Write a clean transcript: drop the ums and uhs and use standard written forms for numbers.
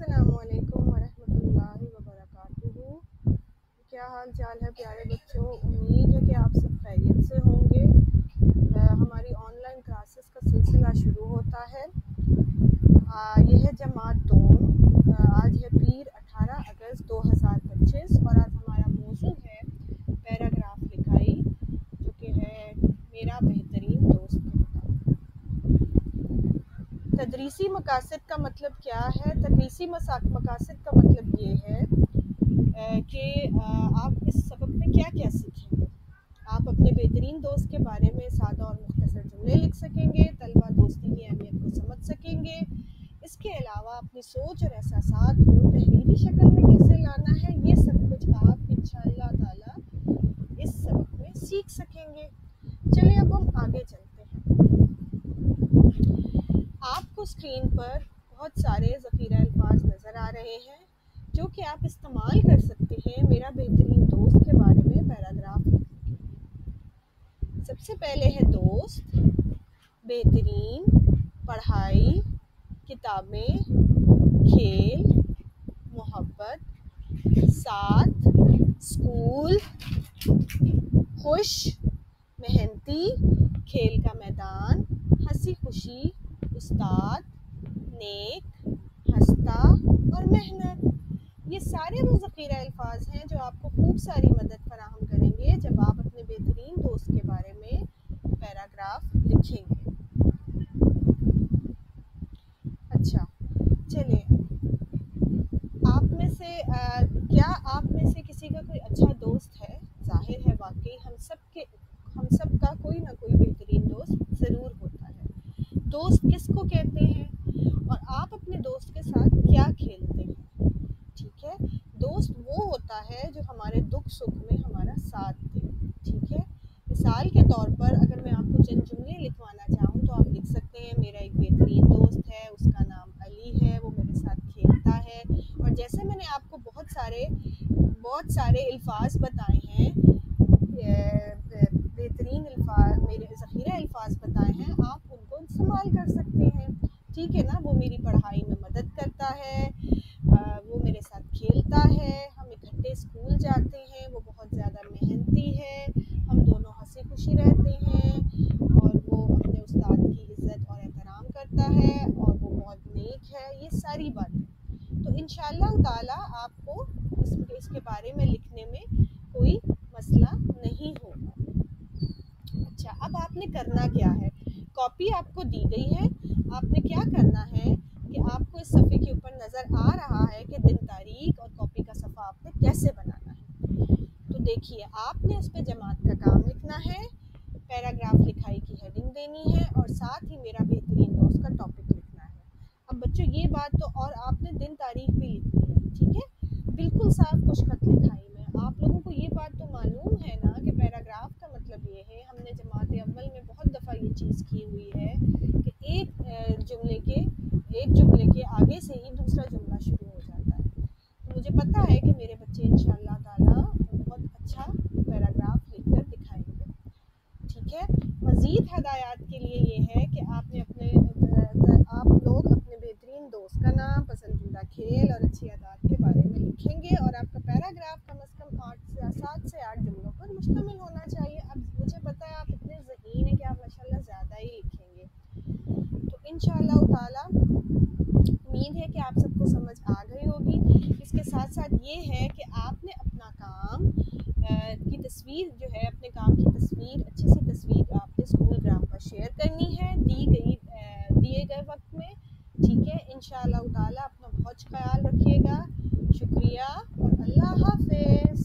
السلام علیکم ورحمۃ اللہ وبرکاتہ۔ کیا حال چال ہے پیارے بچوں؟ امید ہے کہ آپ سب خیریت سے ہوں گے۔ ہماری آن لائن کلاسز کا سلسلہ شروع ہوتا ہے۔ یہ ہے جماعت دوم۔ آج ہے پیر 18 اگست 2025 اور آج ہمارا موضوع ہے پیراگراف لکھائی، جو کہ ہے میرا بہترین دوست کے مطابق۔ تدریسی مقاصد کا مطلب کیا ہے؟ تدریسی مقاصد کا مطلب یہ ہے کہ آپ اس سبق میں کیا کیا سیکھیں گے۔ آپ اپنے بہترین دوست کے بارے میں سادہ اور مختصر جملے لکھ سکیں گے، طلبہ دوستی کی اہمیت کو سمجھ سکیں گے۔ اس کے علاوہ اپنی سوچ اور احساسات کو تحریری شکل میں کیسے لانا ہے، یہ سب کچھ آپ انشاءاللہ تعالی اس سبق میں سیکھ سکیں گے۔ چلیں اب ہم آگے چلتے ہیں۔ آپ کو اسکرین پر بہت سارے ذخیرہ الفاظ نظر آ رہے ہیں جو کہ آپ استعمال کر سکتے ہیں میرا بہترین دوست کے بارے میں پیراگراف لکھنے کے لیے۔ سب سے پہلے ہے دوست، بہترین، پڑھائی، کتابیں، کھیل، محبت، ساتھ، اسکول، خوش، محنتی، کھیل کا میدان، ہنسی خوشی، استاد، نیک، ہنستا اور محنت۔ یہ سارے وہ ذخیرہ الفاظ ہیں جو آپ کو خوب ساری مدد فراہم کریں گے جب آپ اپنے بہترین دوست کے بارے میں پیراگراف لکھیں گے۔ اچھا، چلیں، کیا آپ میں سے کسی کا کوئی اچھا دوست ہے؟ ظاہر ہے واقعی ہم سب کا کوئی نہ کوئی بہترین دوست ضرور ہوتا ہے۔ دوست کس کو کہتے ہیں اور آپ اپنے دوست کے ساتھ کیا کھیلتے ہیں؟ ٹھیک ہے، دوست وہ ہوتا ہے جو ہمارے دکھ سکھ میں ہمارا ساتھ دے۔ ٹھیک ہے، مثال کے طور پر اگر میں آپ کو چند جملے لکھوانا چاہوں تو آپ لکھ سکتے ہیں میرا ایک بہترین دوست ہے، اس کا نام علی ہے، وہ میرے ساتھ کھیلتا ہے۔ اور جیسے میں نے آپ کو بہت سارے الفاظ بتائے ہیں، بہترین الفاظ، میرے ذخیرہ الفاظ بتائے ہیں، آپ ان کو استعمال کر سکتے ہیں۔ ٹھیک ہے نا، وہ میری پڑھائی میں مدد کرتا ہے، وہ میرے ساتھ کھیلتا ہے، ہم اکٹھے اسکول جاتے ہیں، وہ بہت زیادہ محنتی ہے، ہم دونوں ہنسی خوشی رہتے ہیں، اور وہ اپنے استاد کی عزت اور احترام کرتا ہے، اور وہ بہت نیک ہے۔ یہ ساری باتیں تو انشاءاللہ تعالیٰ آپ کو اس کے بارے میں لکھنے میں کوئی مسئلہ نہیں ہوگا۔ اچھا، اب آپ نے کرنا کیا ہے؟ کاپی آپ کو دی گئی ہے، آپ نے کیا کرنا ہے کہ آپ کو اس صفحے کے اوپر نظر آ رہا ہے کہ دن تاریخ اور کاپی کا صفحہ آپ نے کیسے بنانا ہے۔ تو دیکھیے، آپ نے اس پہ جماعت کا کام لکھنا ہے، پیراگراف لکھائی کی ہیڈنگ دینی ہے، اور ساتھ ہی میرا بہترین دوست کا ٹاپک لکھنا ہے۔ اب بچوں یہ بات تو، اور آپ نے دن تاریخ بھی لکھنی ہے، ٹھیک ہے، بالکل صاف خوش خط لکھائی میں۔ آپ لوگوں کو یہ بات تو معلوم ہے نا کہ پیراگراف کا مطلب یہ ہے، ہم نے جماعت اول میں بہت دفعہ یہ چیز کی ہوئی ہے کہ ایک جملے کے آگے سے ہی دوسرا جملہ شروع ہو جاتا ہے۔ تو مجھے پتہ ہے کہ میرے بچے انشاءاللہ تعالیٰ بہت اچھا پیراگراف لکھ کر دکھائیں گے۔ ٹھیک ہے، مزید ہدایات کے لیے یہ ہے کہ آپ لوگ اپنے بہترین دوست کا نام، پسندیدہ کھیل اور اچھی عادات کے بارے میں لکھیں گے، اور آپ کا پیراگراف کم از کم 7 سے 8 جملوں پر مشتمل ہونا چاہیے۔ اب مجھے پتہ ہے آپ اتنے ذہین ہیں کہ آپ ماشاءاللہ زیادہ ہی لکھیں گے، تو انشاءاللہ تعالیٰ امید ہے کہ آپ سب کو سمجھ آ گئی ہوگی۔ اس کے ساتھ ساتھ یہ ہے کہ آپ نے اپنا کام کی تصویر جو ہے، اپنے کام کی تصویر، اچھی سی تصویر آپ نے اسکول گرام پر شیئر کرنی ہے دیے گئے وقت میں۔ ٹھیک ہے، انشاءاللہ تعالیٰ اپنا بہت خیال رکھیے گا۔ شکریہ اور اللہ حافظ۔